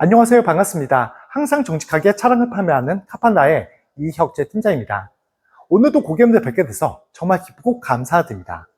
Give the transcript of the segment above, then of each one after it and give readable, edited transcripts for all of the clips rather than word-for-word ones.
안녕하세요. 반갑습니다. 항상 정직하게 차량을 판매하는 카판다의 이혁재 팀장입니다. 오늘도 고객님들 뵙게 돼서 정말 기쁘고 감사드립니다.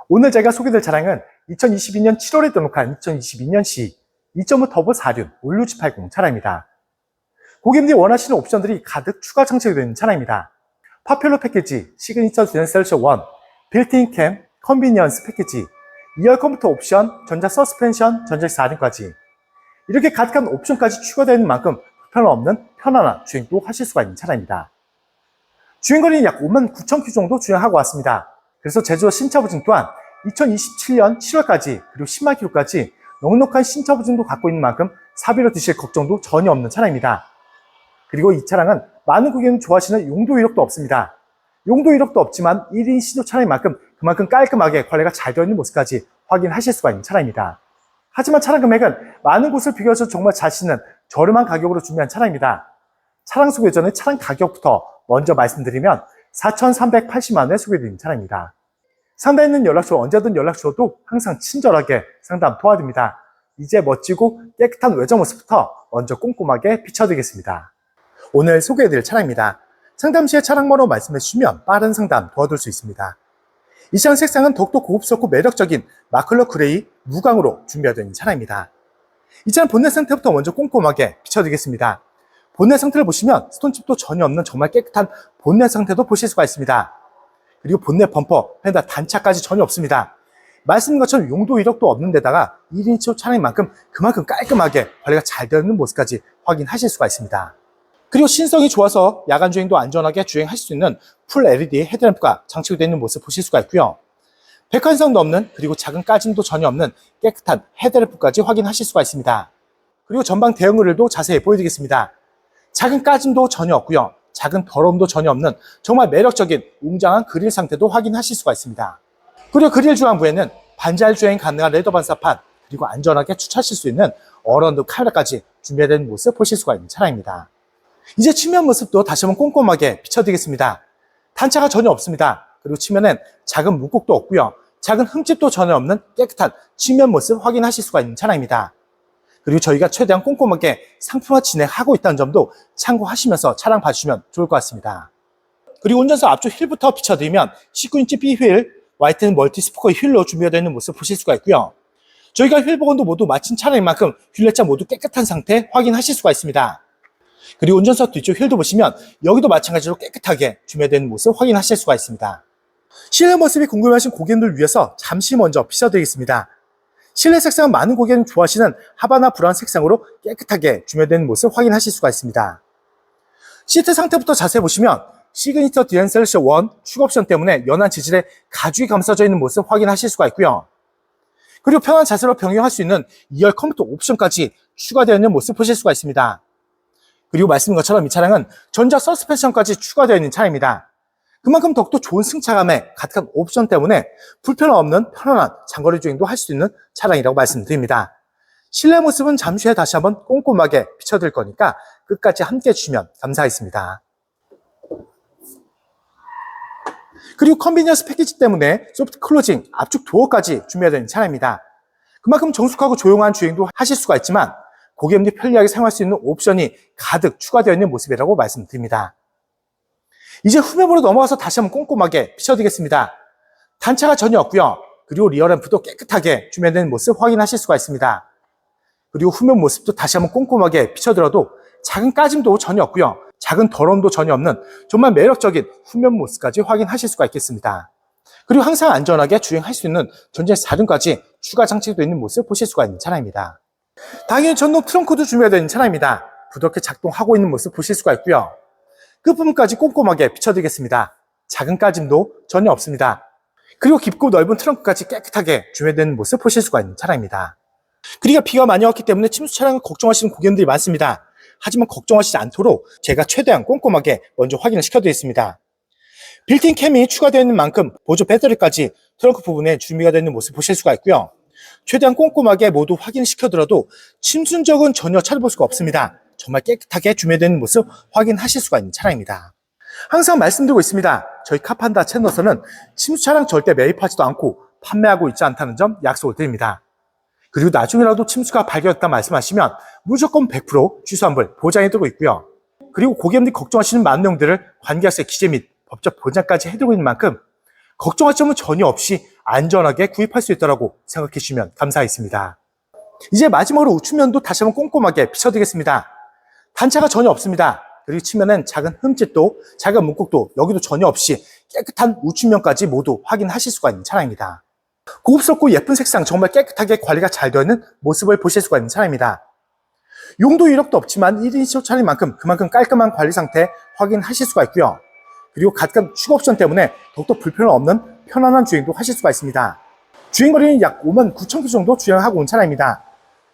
오늘 제가 소개될 차량은 2022년 7월에 등록한 2022년식 2.5 터보 4륜 올류 G80 차량입니다. 고객님들이 원하시는 옵션들이 가득 추가 장착이 되는 차량입니다. 파퓰러 패키지, 시그니처 듀얼셀셔 1, 빌트인 캠, 컨비니언스 패키지, 2열 컴퓨터 옵션, 전자 서스펜션, 전자식 4륜까지 이렇게 가득한 옵션까지 추가되는 만큼 불편 없는 편안한 주행도 하실 수가 있는 차량입니다. 주행거리는 약 59,000km 정도 주행하고 왔습니다. 그래서 제주도 신차 보증 또한 2027년 7월까지 그리고 10만 km까지 넉넉한 신차 보증도 갖고 있는 만큼 사비로 드실 걱정도 전혀 없는 차량입니다. 그리고 이 차량은 많은 고객님 좋아하시는 용도 이력도 없습니다. 용도 이력도 없지만 1인 시도 차량인 만큼 그만큼 깔끔하게 관리가 잘 되어 있는 모습까지 확인하실 수가 있는 차량입니다. 하지만 차량 금액은 많은 곳을 비교해서 정말 자신은 저렴한 가격으로 준비한 차량입니다. 차량 소개 전에 차량 가격부터 먼저 말씀드리면 4,380만 원에 소개드린 차량입니다. 상단에 있는 연락처 언제든 연락 주셔도 항상 친절하게 상담 도와드립니다. 이제 멋지고 깨끗한 외장 모습부터 먼저 꼼꼼하게 비춰드리겠습니다. 오늘 소개해드릴 차량입니다. 상담 시에 차량 번호 말씀해 주시면 빠른 상담 도와드릴 수 있습니다. 이 차량 색상은 더욱더 고급스럽고 매력적인 마클러 그레이 무광으로 준비되어 있는 차량입니다. 이 차량 본넷 상태부터 먼저 꼼꼼하게 비춰드리겠습니다. 본넷 상태를 보시면 스톤칩도 전혀 없는 정말 깨끗한 본넷 상태도 보실 수가 있습니다. 그리고 본넷 범퍼, 펜다 단차까지 전혀 없습니다. 말씀드린 것처럼 용도 이력도 없는 데다가 1인치 차량인 만큼 그만큼 깔끔하게 관리가 잘 되어 있는 모습까지 확인하실 수가 있습니다. 그리고 신성이 좋아서 야간 주행도 안전하게 주행하실 수 있는 풀 LED 헤드램프가 장착이 되어 있는 모습 보실 수가 있고요. 백화현상도 없는 그리고 작은 까짐도 전혀 없는 깨끗한 헤드램프까지 확인하실 수가 있습니다. 그리고 전방 대형 그릴도 자세히 보여드리겠습니다. 작은 까짐도 전혀 없고요. 작은 더러움도 전혀 없는 정말 매력적인 웅장한 그릴 상태도 확인하실 수가 있습니다. 그리고 그릴 중앙부에는 반잘 주행 가능한 레더 반사판 그리고 안전하게 주차하실 수 있는 어라운드 카메라까지 준비된 모습 보실 수가 있는 차량입니다. 이제 측면 모습도 다시 한번 꼼꼼하게 비춰드리겠습니다. 단차가 전혀 없습니다. 그리고 측면엔 작은 문콕도 없고요. 작은 흠집도 전혀 없는 깨끗한 측면 모습 확인하실 수가 있는 차량입니다. 그리고 저희가 최대한 꼼꼼하게 상품화 진행하고 있다는 점도 참고하시면서 차량 봐주시면 좋을 것 같습니다. 그리고 운전석 앞쪽 휠부터 비춰드리면 19인치 B휠, 화이트 멀티 스포커 휠로 준비되어 있는 모습 보실 수가 있고요. 저희가 휠 복원도 모두 마친 차량인 만큼 휠레자 모두 깨끗한 상태 확인하실 수가 있습니다. 그리고 운전석 뒤쪽 휠도 보시면 여기도 마찬가지로 깨끗하게 준비되어 있는 모습 확인하실 수가 있습니다. 실내 모습이 궁금하신 고객님들 위해서 잠시 먼저 비춰드리겠습니다. 실내 색상은 많은 고객님 좋아하시는 하바나 브라운 색상으로 깨끗하게 준비된 모습 확인하실 수가 있습니다. 시트 상태부터 자세히 보시면 시그니처 듀얼셀셔 1 추가 옵션 때문에 연한 재질의 가죽이 감싸져 있는 모습 확인하실 수가 있고요. 그리고 편한 자세로 변경할 수 있는 2열 컴퓨터 옵션까지 추가되어 있는 모습 보실 수가 있습니다. 그리고 말씀드린 것처럼 이 차량은 전자 서스펜션까지 추가되어 있는 차량입니다. 그만큼 더욱더 좋은 승차감에 가득한 옵션 때문에 불편 없는 편안한 장거리 주행도 할 수 있는 차량이라고 말씀드립니다. 실내 모습은 잠시 후에 다시 한번 꼼꼼하게 비춰드릴 거니까 끝까지 함께 해주시면 감사하겠습니다. 그리고 컨비니언스 패키지 때문에 소프트 클로징, 앞쪽 도어까지 준비되어 있는 차량입니다. 그만큼 정숙하고 조용한 주행도 하실 수가 있지만 고객님들이 편리하게 사용할 수 있는 옵션이 가득 추가되어 있는 모습이라고 말씀드립니다. 이제 후면으로 넘어가서 다시 한번 꼼꼼하게 비춰드리겠습니다. 단차가 전혀 없고요. 그리고 리어 램프도 깨끗하게 주면되는 모습 확인하실 수가 있습니다. 그리고 후면 모습도 다시 한번 꼼꼼하게 비춰들어도 작은 까짐도 전혀 없고요. 작은 더러움도 전혀 없는 정말 매력적인 후면 모습까지 확인하실 수가 있겠습니다. 그리고 항상 안전하게 주행할 수 있는 전자식 사륜까지 추가 장치되어 있는 모습 보실 수가 있는 차량입니다. 당연히 전동 트렁크도 준비되어 있는 차량입니다. 부드럽게 작동하고 있는 모습 보실 수가 있고요. 끝부분까지 꼼꼼하게 비춰드리겠습니다. 작은 까짐도 전혀 없습니다. 그리고 깊고 넓은 트렁크까지 깨끗하게 준비되는 모습 보실 수가 있는 차량입니다. 그리고 비가 많이 왔기 때문에 침수 차량을 걱정하시는 고객님들이 많습니다. 하지만 걱정하시지 않도록 제가 최대한 꼼꼼하게 먼저 확인을 시켜드리겠습니다. 빌트인 캠이 추가되어 있는 만큼 보조 배터리까지 트렁크 부분에 준비가 되어 있는 모습 보실 수가 있고요. 최대한 꼼꼼하게 모두 확인시켜더라도 침수 적은 전혀 찾아볼 수가 없습니다. 정말 깨끗하게 준비되는 모습 확인하실 수가 있는 차량입니다. 항상 말씀드리고 있습니다. 저희 카판다 채널에서는 침수 차량 절대 매입하지도 않고 판매하고 있지 않다는 점 약속을 드립니다. 그리고 나중에라도 침수가 발견됐다 말씀하시면 무조건 100% 취소환불 보장해두고 있고요. 그리고 고객님들이 걱정하시는 많은 내용들을 관계약서 기재 및 법적 보장까지 해두고 있는 만큼 걱정할 점은 전혀 없이 안전하게 구입할 수 있다고 생각해 주시면 감사하겠습니다. 이제 마지막으로 우측면도 다시 한번 꼼꼼하게 비춰드리겠습니다. 단차가 전혀 없습니다. 그리고 측면엔 작은 흠집도 작은 문콕도 여기도 전혀 없이 깨끗한 우측면까지 모두 확인하실 수가 있는 차량입니다. 고급스럽고 예쁜 색상 정말 깨끗하게 관리가 잘 되어 있는 모습을 보실 수가 있는 차량입니다. 용도 이력도 없지만 1인 시호 차량인 만큼 그만큼 깔끔한 관리 상태 확인하실 수가 있고요. 그리고 각각 추가 옵션 때문에 더욱더 불편 없는 편안한 주행도 하실 수가 있습니다. 주행거리는 약 59,000km 정도 주행하고 온 차량입니다.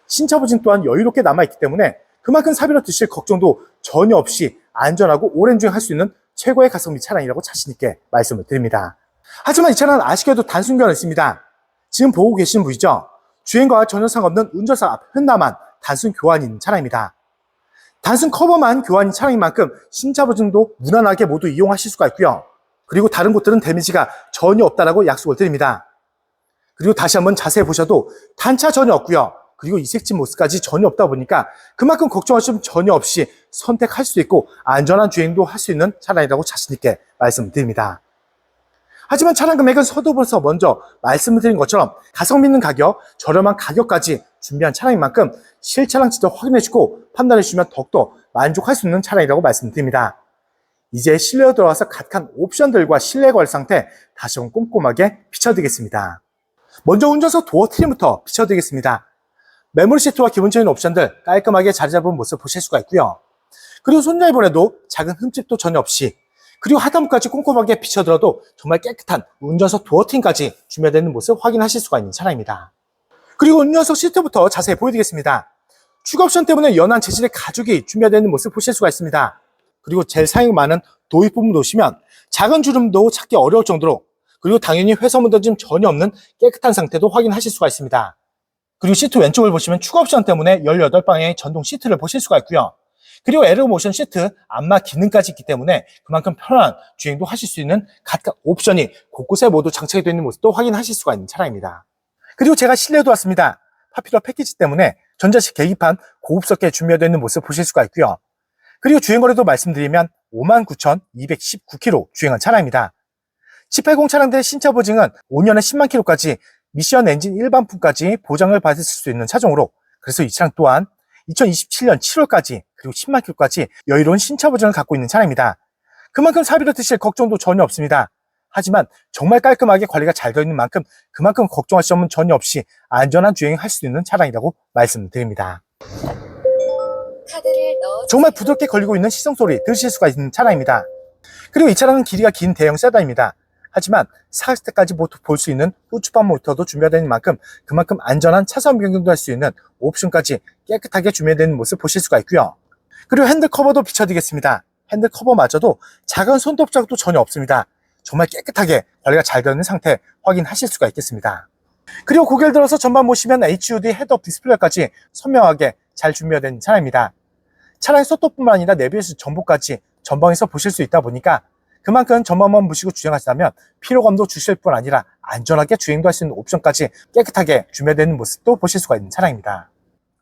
신차 보증 또한 여유롭게 남아있기 때문에 그만큼 사비로 드실 걱정도 전혀 없이 안전하고 오랜 주행할 수 있는 최고의 가성비 차량이라고 자신있게 말씀을 드립니다. 하지만 이 차량은 아쉽게도 단순 교환이 있습니다. 지금 보고 계시는 분이죠. 주행과 전혀 상관없는 운전석 앞 현나만 단순 교환이 있는 차량입니다. 단순 커버만 교환인 차량인 만큼 신차 보증도 무난하게 모두 이용하실 수가 있고요. 그리고 다른 곳들은 데미지가 전혀 없다라고 약속을 드립니다. 그리고 다시 한번 자세히 보셔도 단차 전혀 없고요. 그리고 이색진 모습까지 전혀 없다 보니까 그만큼 걱정하시면 전혀 없이 선택할 수 있고 안전한 주행도 할 수 있는 차량이라고 자신있게 말씀드립니다. 하지만 차량 금액은 서두에서 먼저 말씀을 드린 것처럼 가성비 있는 가격, 저렴한 가격까지 준비한 차량인 만큼 실차량 직접 확인해주고 판단해주시면 더욱더 만족할 수 있는 차량이라고 말씀드립니다. 이제 실내로 들어와서 각한 옵션들과 실내 관리 상태 다시 한번 꼼꼼하게 비춰드리겠습니다. 먼저 운전석 도어 트림부터 비춰드리겠습니다. 메모리 시트와 기본적인 옵션들 깔끔하게 자리 잡은 모습 보실 수가 있고요. 그리고 손잡이번에도 작은 흠집도 전혀 없이 그리고 하단부까지 꼼꼼하게 비춰들어도 정말 깨끗한 운전석 도어 트림까지 준비되는 모습 확인하실 수가 있는 차량입니다. 그리고 운전석 시트부터 자세히 보여드리겠습니다. 추가 옵션 때문에 연한 재질의 가죽이 준비되어 있는 모습 보실 수가 있습니다. 그리고 제일 사용이 많은 도입 부분 보시면 작은 주름도 찾기 어려울 정도로 그리고 당연히 훼손 묻어짐 전혀 없는 깨끗한 상태도 확인하실 수가 있습니다. 그리고 시트 왼쪽을 보시면 추가 옵션 때문에 18방향의 전동 시트를 보실 수가 있고요. 그리고 에어 모션 시트 안마 기능까지 있기 때문에 그만큼 편안한 주행도 하실 수 있는 각각 옵션이 곳곳에 모두 장착이 되어 있는 모습도 확인하실 수가 있는 차량입니다. 그리고 제가 실내에도 왔습니다. 파피러 패키지 때문에 전자식 계기판 고급스럽게 준비되어 있는 모습 보실 수가 있고요. 그리고 주행거리도 말씀드리면 59,219km 주행한 차량입니다. 780 차량들의 신차 보증은 5년에 10만 km까지 미션 엔진 일반품까지 보장을 받으실 수 있는 차종으로 그래서 이 차량 또한 2027년 7월까지 그리고 10만 km까지 여유로운 신차 보증을 갖고 있는 차량입니다. 그만큼 사비로 드실 걱정도 전혀 없습니다. 하지만 정말 깔끔하게 관리가 잘 되어 있는 만큼 그만큼 걱정하실 점은 전혀 없이 안전한 주행을 할 수 있는 차량이라고 말씀드립니다. 정말 부드럽게 걸리고 있는 시동 소리 들으실 수가 있는 차량입니다. 그리고 이 차량은 길이가 긴 대형 세단입니다. 하지만 사각지 때까지 모두 볼 수 있는 후추판 모터도 준비되어 있는 만큼 그만큼 안전한 차선 변경도 할 수 있는 옵션까지 깨끗하게 준비되어 있는 모습 보실 수가 있고요. 그리고 핸들 커버도 비춰드리겠습니다. 핸들 커버마저도 작은 손톱 자국도 전혀 없습니다. 정말 깨끗하게 관리가 잘 되어 있는 상태 확인하실 수가 있겠습니다. 그리고 고개를 들어서 전방 보시면 HUD 헤드업 디스플레이까지 선명하게 잘 준비된 차량입니다. 차량의 속도뿐만 아니라 내비게이션 정보까지 전방에서 보실 수 있다 보니까 그만큼 전방만 보시고 주행하시다면 피로감도 주실 뿐 아니라 안전하게 주행도 할 수 있는 옵션까지 깨끗하게 준비되는 모습도 보실 수가 있는 차량입니다.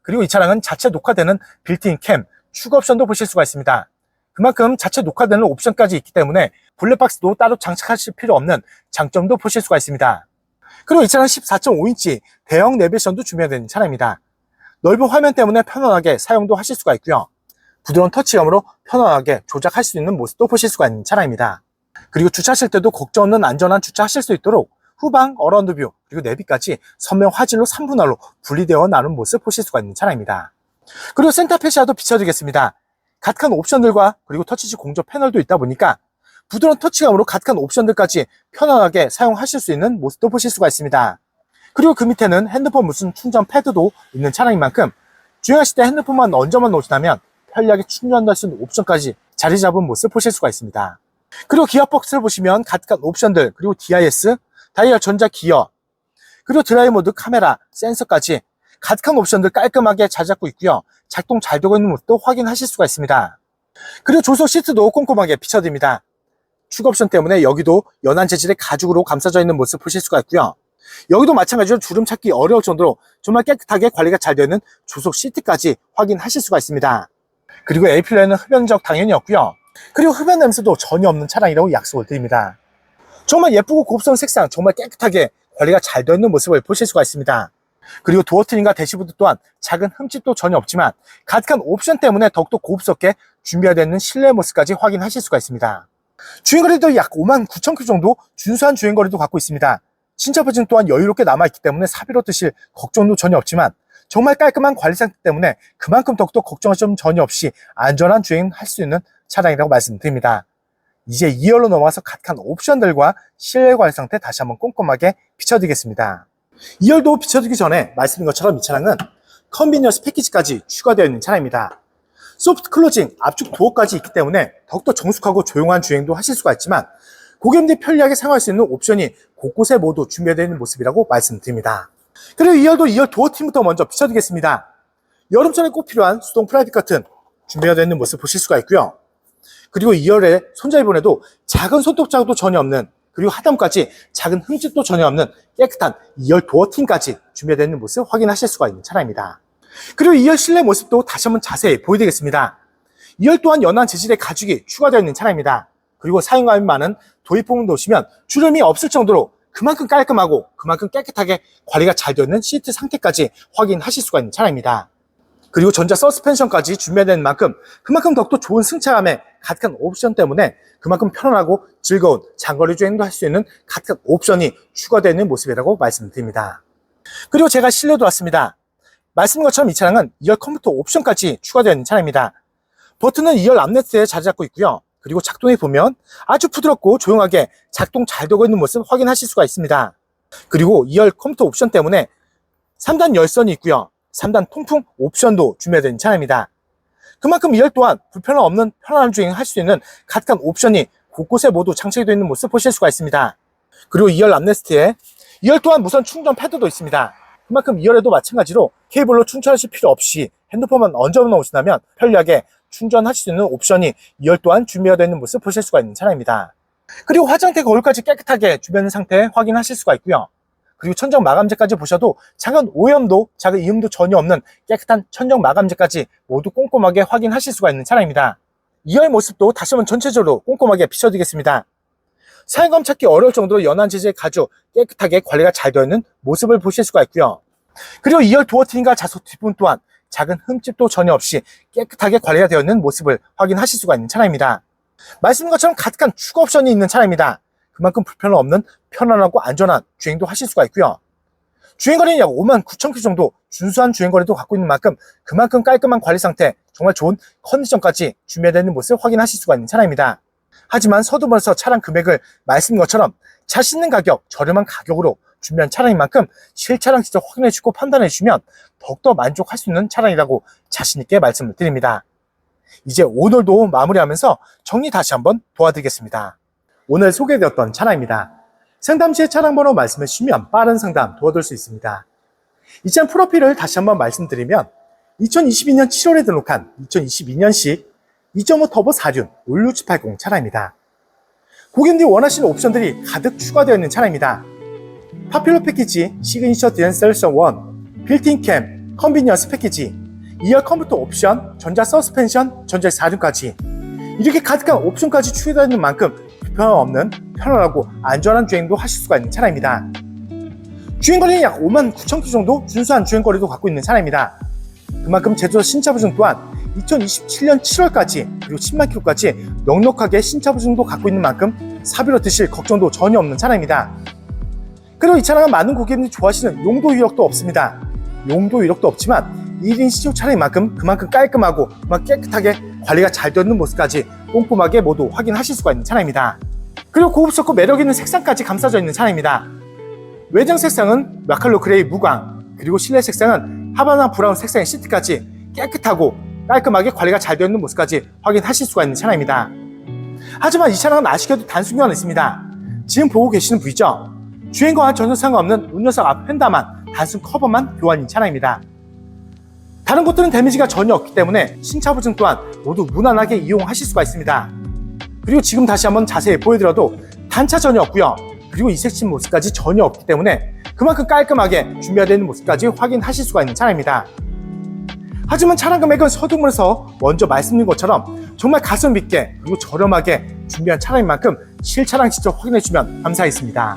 그리고 이 차량은 자체 녹화되는 빌트인 캠 추가 옵션도 보실 수가 있습니다. 그만큼 자체 녹화되는 옵션까지 있기 때문에 블랙박스도 따로 장착하실 필요 없는 장점도 보실 수가 있습니다. 그리고 이 차량은 14.5인치 대형 내비게이션도 준비되어 있는 차량입니다. 넓은 화면 때문에 편안하게 사용도 하실 수가 있고요. 부드러운 터치감으로 편안하게 조작할 수 있는 모습도 보실 수가 있는 차량입니다. 그리고 주차하실 때도 걱정 없는 안전한 주차하실 수 있도록 후방, 어라운드 뷰, 그리고 내비까지 선명 화질로 3분할로 분리되어 나눈 모습 보실 수가 있는 차량입니다. 그리고 센터페시아도 비춰드리겠습니다. 가득한 옵션들과 그리고 터치식 공조 패널도 있다 보니까 부드러운 터치감으로 가득한 옵션들까지 편안하게 사용하실 수 있는 모습도 보실 수가 있습니다. 그리고 그 밑에는 핸드폰 무슨 충전 패드도 있는 차량인 만큼 주행하실 때 핸드폰만 얹어만 놓으시다면 편리하게 충전할 수 있는 옵션까지 자리 잡은 모습 보실 수가 있습니다. 그리고 기어박스를 보시면 가득한 옵션들, 그리고 DIS, 다이얼 전자 기어, 그리고 드라이브 모드 카메라, 센서까지 가득한 옵션들 깔끔하게 잘 잡고 있고요. 작동 잘 되고 있는 모습도 확인하실 수가 있습니다. 그리고 조속 시트도 꼼꼼하게 비춰드립니다. 추가 옵션 때문에 여기도 연한 재질의 가죽으로 감싸져 있는 모습 보실 수가 있고요. 여기도 마찬가지로 주름 찾기 어려울 정도로 정말 깨끗하게 관리가 잘 되는 조속 시트까지 확인하실 수가 있습니다. 그리고 A필러에는 흡연 적 당연히 없고요. 그리고 흡연 냄새도 전혀 없는 차량이라고 약속을 드립니다. 정말 예쁘고 곱스러운 색상, 정말 깨끗하게 관리가 잘 되어 있는 모습을 보실 수가 있습니다. 그리고 도어 트림과 대시보드 또한 작은 흠집도 전혀 없지만 가득한 옵션 때문에 더욱더 고급스럽게 준비되어 있는 실내 모습까지 확인하실 수가 있습니다. 주행거리도 약 59,000km 정도 준수한 주행거리도 갖고 있습니다. 신차 버전 또한 여유롭게 남아있기 때문에 사비로 뜨실 걱정도 전혀 없지만 정말 깔끔한 관리 상태 때문에 그만큼 더욱더 걱정하실 점 전혀 없이 안전한 주행할 수 있는 차량이라고 말씀드립니다. 이제 2열로 넘어가서 가득한 옵션들과 실내 관리 상태 다시 한번 꼼꼼하게 비춰드리겠습니다. 2열도 비춰드리기 전에 말씀드린 것처럼 이 차량은 컨비니언스 패키지까지 추가되어 있는 차량입니다. 소프트 클로징, 앞쪽 도어까지 있기 때문에 더욱더 정숙하고 조용한 주행도 하실 수가 있지만 고객님들이 편리하게 사용할 수 있는 옵션이 곳곳에 모두 준비되어 있는 모습이라고 말씀드립니다. 그리고 2열도 2열 도어 팀부터 먼저 비춰드리겠습니다. 여름철에 꼭 필요한 수동 프라이빗 커튼 준비되어 있는 모습 보실 수가 있고요. 그리고 2열에 손잡이본에도 작은 손톱 자국도 전혀 없는, 그리고 하단까지 작은 흠집도 전혀 없는 깨끗한 2열 도어 팀까지 준비되어 있는 모습 확인하실 수가 있는 차량입니다. 그리고 2열 실내 모습도 다시 한번 자세히 보여드리겠습니다. 2열 또한 연한 재질의 가죽이 추가되어 있는 차량입니다. 그리고 사용감이 많은 도입부분 놓으시면 주름이 없을 정도로 그만큼 깔끔하고 그만큼 깨끗하게 관리가 잘 되어 있는 시트 상태까지 확인하실 수가 있는 차량입니다. 그리고 전자 서스펜션까지 준비된 만큼 그만큼 더욱더 좋은 승차감에 가득한 옵션 때문에 그만큼 편안하고 즐거운 장거리 주행도 할 수 있는 가득한 옵션이 추가되어 있는 모습이라고 말씀드립니다. 그리고 제가 실내도 왔습니다. 말씀드린 것처럼 이 차량은 2열 컴퓨터 옵션까지 추가되어 있는 차량입니다. 버튼은 2열 암레스트에 자리 잡고 있고요. 그리고 작동해 보면 아주 부드럽고 조용하게 작동 잘 되고 있는 모습 확인하실 수가 있습니다. 그리고 2열 컴퓨터 옵션 때문에 3단 열선이 있고요. 3단 통풍 옵션도 준비되어 있는 차량입니다. 그만큼 2열 또한 불편함 없는 편안한 주행을 할 수 있는 가득한 옵션이 곳곳에 모두 장착이 되어 있는 모습 보실 수가 있습니다. 그리고 2열 암레스트에 2열 또한 무선 충전 패드도 있습니다. 그만큼 2열에도 마찬가지로 케이블로 충전하실 필요 없이 핸드폰만 얹어 놓으신다면 편리하게 충전하실 수 있는 옵션이 2열 또한 준비되어 있는 모습 보실 수가 있는 차량입니다. 그리고 화장대 거울까지 깨끗하게 주변 상태 확인하실 수가 있고요. 그리고 천정 마감재까지 보셔도 작은 오염도, 작은 이음도 전혀 없는 깨끗한 천정 마감재까지 모두 꼼꼼하게 확인하실 수가 있는 차량입니다. 2열 모습도 다시 한번 전체적으로 꼼꼼하게 비춰드리겠습니다. 사용감 찾기 어려울 정도로 연한 재질의 가죽 깨끗하게 관리가 잘 되어 있는 모습을 보실 수가 있고요. 그리고 2열 도어 트림과 좌석 뒷부분 또한 작은 흠집도 전혀 없이 깨끗하게 관리가 되어 있는 모습을 확인하실 수가 있는 차량입니다. 말씀드린 것처럼 가득한 추가 옵션이 있는 차량입니다. 그만큼 불편함 없는 편안하고 안전한 주행도 하실 수가 있고요. 주행거리는 약 59,000km 정도 준수한 주행거리도 갖고 있는 만큼 그만큼 깔끔한 관리 상태, 정말 좋은 컨디션까지 준비되어 있는 모습을 확인하실 수가 있는 차량입니다. 하지만 서두면서 차량 금액을 말씀드린 것처럼 자신 있는 가격, 저렴한 가격으로 준비한 차량인 만큼 실차량 직접 확인해 주시고 판단해 주시면 더욱더 만족할 수 있는 차량이라고 자신 있게 말씀을 드립니다. 이제 오늘도 마무리하면서 정리 다시 한번 도와드리겠습니다. 오늘 소개되었던 차량입니다. 상담 시에 차량 번호 말씀해 주시면 빠른 상담 도와드릴 수 있습니다. 이 차량 프로필을 다시 한번 말씀드리면 2022년 7월에 등록한 2022년식 2.5 터보 4륜 올류780 차량입니다. 고객님들이 원하시는 옵션들이 가득 추가되어 있는 차량입니다. 파퓰러 패키지, 시그니처 디엔셀션 1, 빌트인 캠, 컨비니언스 패키지, 2열 컴퓨터 옵션, 전자 서스펜션, 전자 4륜까지 이렇게 가득한 옵션까지 추가되어 있는 만큼 불편함 없는 편안하고 안전한 주행도 하실 수가 있는 차량입니다. 주행거리는 약 59,000km 정도 준수한 주행거리도 갖고 있는 차량입니다. 그만큼 제조사 신차 보증 또한 2027년 7월까지 그리고 10만 km까지 넉넉하게 신차 보증도 갖고 있는 만큼 사비로 드실 걱정도 전혀 없는 차량입니다. 그리고 이 차량은 많은 고객님들이 좋아하시는 용도 이력도 없습니다. 용도 이력도 없지만 1인 시중 차량인 만큼 그만큼 깔끔하고 그만큼 깨끗하게 관리가 잘 되어 있는 모습까지 꼼꼼하게 모두 확인하실 수가 있는 차량입니다. 그리고 고급스럽고 매력있는 색상까지 감싸져 있는 차량입니다. 외장 색상은 마칼로 그레이 무광, 그리고 실내 색상은 하바나 브라운 색상의 시트까지 깨끗하고 깔끔하게 관리가 잘 되어 있는 모습까지 확인하실 수가 있는 차량입니다. 하지만 이 차량은 아쉽게도 단순 교환이 있습니다. 지금 보고 계시는 부위죠? 주행과는 전혀 상관없는 운전석 앞 휀다만 단순 커버만 교환인 차량입니다. 다른 곳들은 데미지가 전혀 없기 때문에 신차 보증 또한 모두 무난하게 이용하실 수가 있습니다. 그리고 지금 다시 한번 자세히 보여드려도 단차 전혀 없고요. 그리고 이색친 모습까지 전혀 없기 때문에 그만큼 깔끔하게 준비되어 있는 모습까지 확인하실 수가 있는 차량입니다. 하지만 차량 금액은 서두문에서 먼저 말씀드린 것처럼 정말 가성비 있게 그리고 저렴하게 준비한 차량인 만큼 실차량 직접 확인해주시면 감사하겠습니다.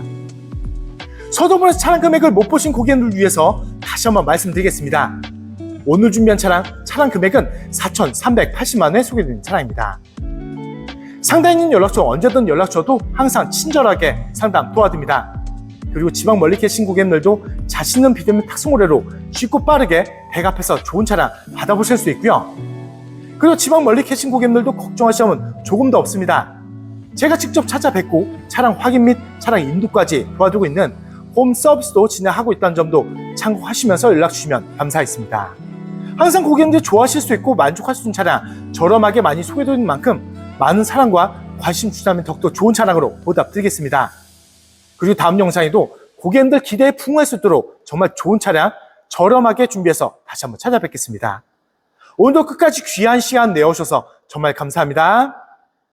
서두문에서 차량 금액을 못 보신 고객님들을 위해서 다시 한번 말씀드리겠습니다. 오늘 준비한 차량 금액은 4,380만원에 소개드린 차량입니다. 상단에 있는 연락처 언제든 연락 줘도 항상 친절하게 상담 도와드립니다. 그리고 지방 멀리 계신 고객님들도 자신 있는 비대면 탁송 거래로 쉽고 빠르게 배갑해서 좋은 차량 받아보실 수 있고요. 그리고 지방 멀리 계신 고객님들도 걱정하실 점은 조금도 없습니다. 제가 직접 찾아뵙고 차량 확인 및 차량 인도까지 도와드리고 있는 홈 서비스도 진행하고 있다는 점도 참고하시면서 연락 주시면 감사하겠습니다. 항상 고객님들이 좋아하실 수 있고 만족할 수 있는 차량 저렴하게 많이 소개되는 만큼 많은 사랑과 관심 주시면 더욱더 좋은 차량으로 보답드리겠습니다. 그리고 다음 영상에도 고객님들 기대에 부응할 수 있도록 정말 좋은 차량 저렴하게 준비해서 다시 한번 찾아뵙겠습니다. 오늘도 끝까지 귀한 시간 내어주셔서 정말 감사합니다.